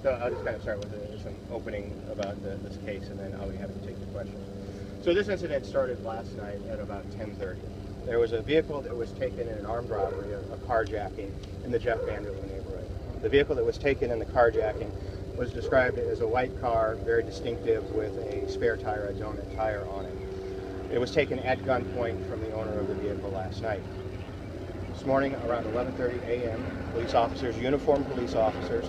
So I'll just kind of start with some opening about this case, and then I'll be happy to take your questions. So this incident started last night at about 10:30. There was a vehicle that was taken in an armed robbery, a carjacking, in the Jeff Vanderloo neighborhood. The vehicle that was taken in the carjacking was described as a white car, very distinctive, with a spare tire, a donut tire on it. It was taken at gunpoint from the owner of the vehicle last night. This morning, around 11:30 a.m., police officers, uniformed police officers,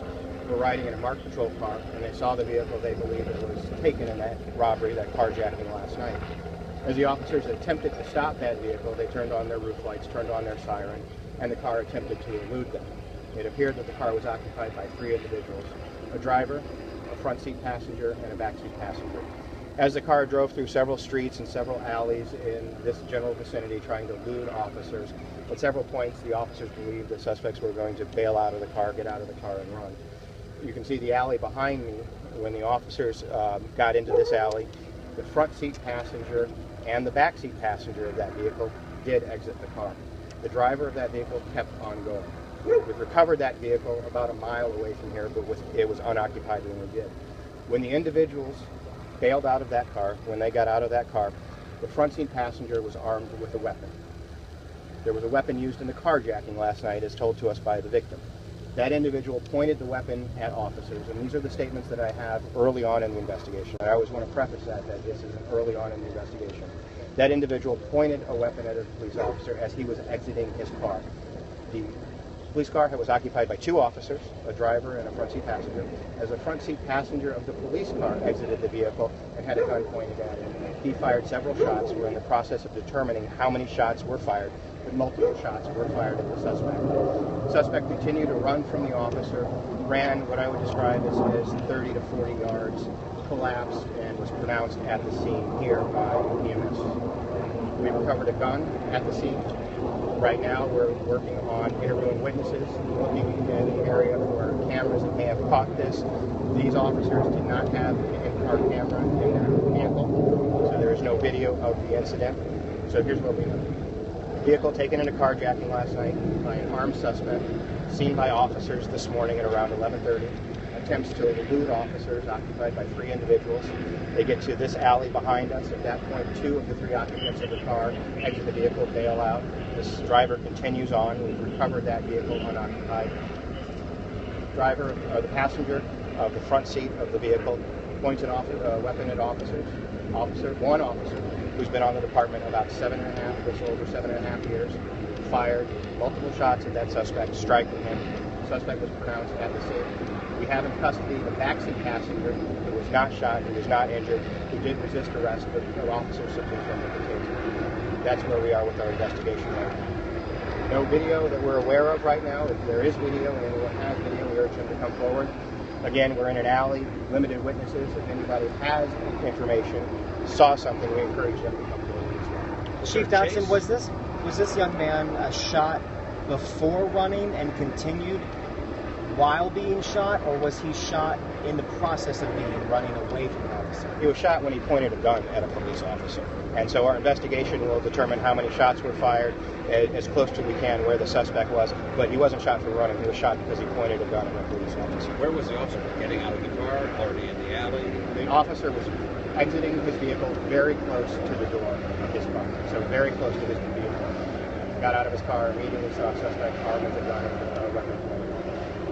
were riding in a marked patrol car, and they saw the vehicle they believed that was taken in that robbery, that carjacking last night. As the officers attempted to stop that vehicle, they turned on their roof lights, turned on their siren, and the car attempted to elude them. It appeared that the car was occupied by 3 individuals: a driver, a front seat passenger, and a back seat passenger. As the car drove through several streets and several alleys in this general vicinity trying to elude officers, at several points the officers believed the suspects were going to bail out of the car, get out of the car, and run. You can see the alley behind me. When the officers got into this alley, the front seat passenger and the back seat passenger of that vehicle did exit the car. The driver of that vehicle kept on going. We've recovered that vehicle about a mile away from here, but it was unoccupied when we did. When the individuals bailed out of that car, when they got out of that car, the front seat passenger was armed with a weapon. There was a weapon used in the carjacking last night, as told to us by the victim. That individual pointed the weapon at officers, and these are the statements that I have early on in the investigation. I always want to preface that this is early on in the investigation. That individual pointed a weapon at a police officer as he was exiting his car. The police car was occupied by 2 officers, a driver and a front seat passenger. As the front seat passenger of the police car exited the vehicle and had a gun pointed at him, he fired several shots. We're in the process of determining how many shots were fired, but multiple shots were fired at the suspect. The suspect continued to run from the officer, ran what I would describe as 30 to 40 yards, collapsed, and was pronounced at the scene here by EMS. We recovered a gun at the scene. Right now, we're working on interviewing witnesses, looking in the area where cameras may have caught this. These officers did not have an in-car camera in their vehicle, so there is no video of the incident. So here's what we know. Vehicle taken in a carjacking last night by an armed suspect, seen by officers this morning at around 11:30. Attempts to elude officers, occupied by 3 individuals. They get to this alley behind us. At that point, 2 of the 3 occupants of the car exit the vehicle, bail out. This driver continues on. We've recovered that vehicle unoccupied. Driver, or the passenger of the front seat of the vehicle, points a weapon at officers. One officer, who's been on the department about 7.5 years, fired multiple shots at that suspect, striking him. The suspect was pronounced at the scene. We have in custody the backseat passenger who was not shot, who was not injured, who did resist arrest, but the officer simply turned the taser. That's where we are with our investigation right now. No video that we're aware of right now. If there is video and anyone has video, we urge them to come forward. Again, we're in an alley, limited witnesses. If anybody has information, saw something, we encourage them to come forward as well. Chief Dotson, was this young man shot before running and continued while being shot, or was he shot in the process of running away from the officer? He was shot when he pointed a gun at a police officer. And so our investigation will determine how many shots were fired, as close to we can where the suspect was. But he wasn't shot for running. He was shot because he pointed a gun at a police officer. Where was the officer? Getting out of the car? Already in the alley? The officer was exiting his vehicle very close to the door of his car. So very close to his vehicle. Got out of his car, immediately saw a suspect armed with a gun and a weapon pointed.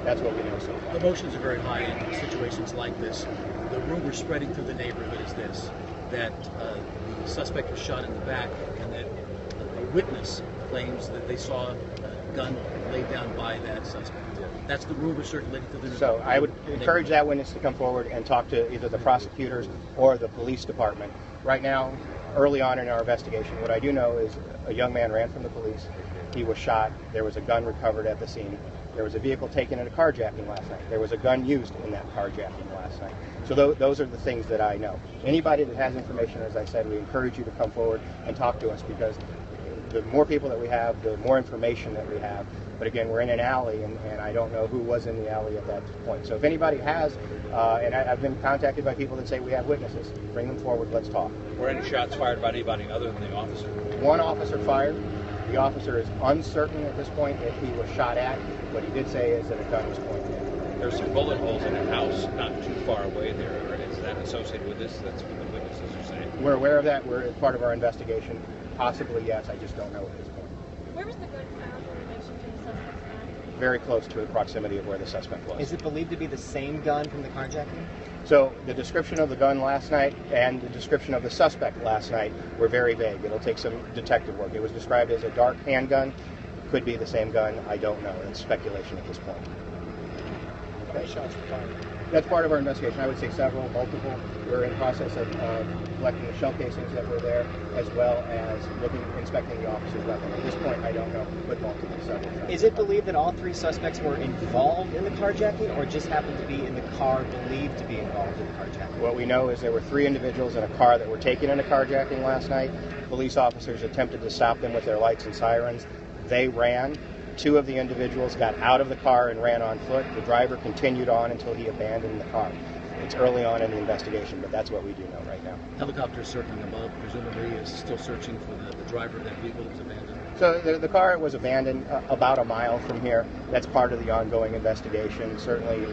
That's what we know so far. Emotions are very high in situations like this. The rumor spreading through the neighborhood is this, that the suspect was shot in the back, and that a witness claims that they saw a gun laid down by that suspect. That's the rumor circulating through the neighborhood. So I would encourage that witness to come forward and talk to either the prosecutors or the police department. Right now, early on in our investigation, what I do know is a young man ran from the police. He was shot. There was a gun recovered at the scene. There was a vehicle taken in a carjacking last night. There was a gun used in that carjacking last night. So those are the things that I know. Anybody that has information, as I said, we encourage you to come forward and talk to us, because the more people that we have, the more information that we have. But again, we're in an alley, and I don't know who was in the alley at that point. So if anybody has, and I've been contacted by people that say we have witnesses, bring them forward, let's talk. Were any shots fired by anybody other than the officer? One officer fired. The officer is uncertain at this point if he was shot at. What he did say is that a gun was pointed at him. there's some bullet holes in a house not too far away there. Is that associated with this? That's what the witnesses are saying. We're aware of that. We're part of our investigation. Possibly, yes. I just don't know at this point. Where was the gun found in relation to the suspect's body? Very close to the proximity of where the suspect was. Is it believed to be the same gun from the carjacking? So the description of the gun last night and the description of the suspect last night were very vague. It'll take some detective work. It was described as a dark handgun. Could be the same gun. I don't know. It's speculation at this point. How many shots were fired? That's part of our investigation. I would say several, multiple. We're in the process of collecting the shell casings that were there, as well as inspecting the officer's weapon. At this point, I don't know, but multiple, several. Is it believed that all three suspects were involved in the carjacking, or just happened to be in the car believed to be involved in the carjacking? What we know is there were 3 individuals in a car that were taken in a carjacking last night. Police officers attempted to stop them with their lights and sirens. They ran. 2 of the individuals got out of the car and ran on foot. The driver continued on until he abandoned the car. It's early on in the investigation, but that's what we do know right now. Helicopter circling above, presumably, is still searching for the driver of that vehicle that was abandoned. So the car was abandoned about a mile from here. That's part of the ongoing investigation. Certainly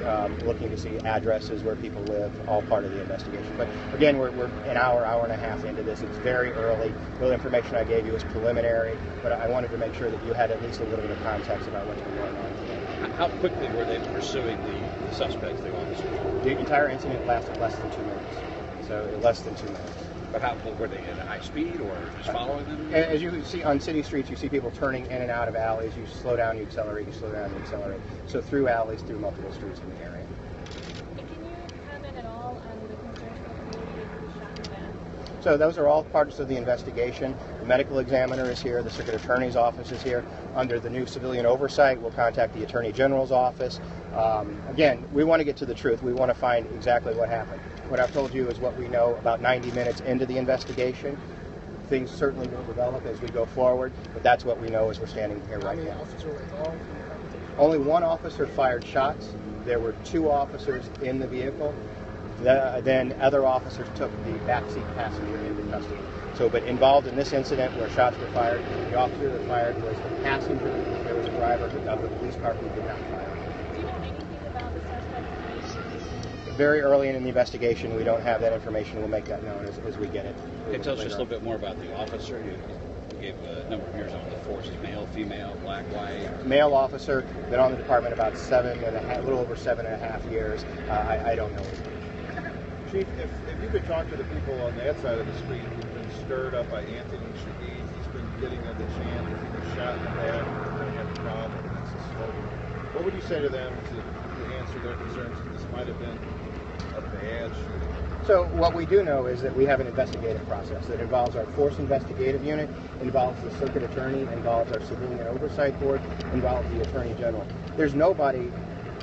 looking to see addresses where people live, all part of the investigation. But again, we're an hour and a half into this. It's very early. The information I gave you is preliminary, but I wanted to make sure that you had at least a little bit of context about what's been going on today. How quickly were they pursuing the suspects, the officers? The entire incident lasted less than 2 minutes. So less than 2 minutes. But how were they at a high speed or just following them? As you see on city streets, you see people turning in and out of alleys. You slow down, you accelerate, you slow down, you accelerate. So through alleys, through multiple streets in the area. And can you comment at all on the concerns from the community who shot the man? So those are all parts of the investigation. The medical examiner is here. The circuit attorney's office is here. Under the new civilian oversight, we'll contact the attorney general's office. Again, we want to get to the truth. We want to find exactly what happened. What I've told you is what we know about 90 minutes into the investigation. Things certainly will develop as we go forward, but that's what we know as we're standing here right now. Only 1 officer fired shots. There were 2 officers in the vehicle. Then other officers took the backseat passenger into custody. So, but involved in this incident where shots were fired, the officer that fired was the passenger. There was a driver of the police car who did not fire. Do you know anything about the suspect's age? Very early in the investigation, we don't have that information. We'll make that known as we get it. Can you tell us just a little bit more about the officer? You gave a number of years on the force. Is male, female, black, white? Male officer, been on the department about a little over 7.5 years. I don't know. Chief, if you could talk to the people on that side of the street who've been stirred up by Anthony Shahid, he's been getting at the chant, if he was shot in the back, we're going to have a problem, and that's a slogan. What would you say to them to answer their concerns that this might have been a bad shooting? So what we do know is that we have an investigative process that involves our force investigative unit, involves the circuit attorney, involves our civilian oversight board, involves the attorney general. There's nobody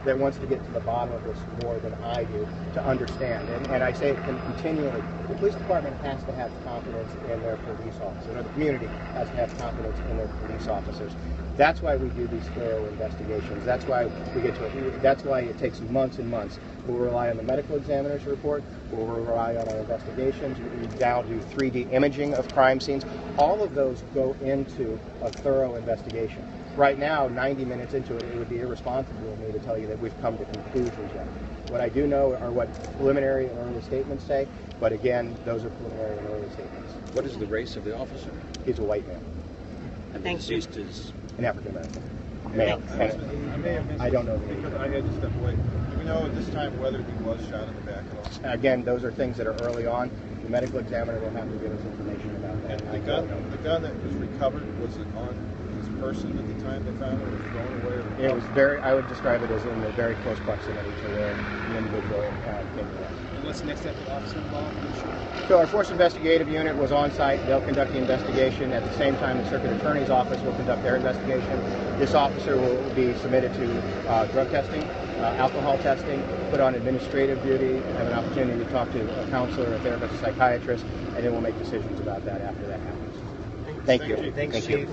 that wants to get to the bottom of this more than I do to understand. And I say it continually. The police department has to have confidence in their police officers, or the community has to have confidence in their police officers. That's why we do these thorough investigations. That's why we get to it. That's why it takes months and months. We'll rely on the medical examiner's report. We'll rely on our investigations. We now do 3D imaging of crime scenes. All of those go into a thorough investigation. Right now, 90 minutes into it, it would be irresponsible of me to tell you that we've come to conclusions yet. What I do know are what preliminary and early statements say, but again, those are preliminary and early statements. What is the race of the officer? He's a white man, And the deceased is an African American male. I may have missed I don't know the because name. I had to step away. Do we know at this time whether he was shot in the back at all? Again, those are things that are early on. The medical examiner will have to give us information about that. And I don't know. the gun that was recovered, was it on his person at the time they found it, or was it thrown away? It was I would describe it as in the very close proximity to where the individual came to us. And what's the next step with officer involved? So our force investigative unit was on site. They'll conduct the investigation. At the same time, the circuit attorney's office will conduct their investigation. This officer will be submitted to drug testing, alcohol testing, put on administrative duty, have an opportunity to talk to a counselor, a therapist, a psychiatrist, and then we'll make decisions about that after that happens. Thank you. Thanks, Chief.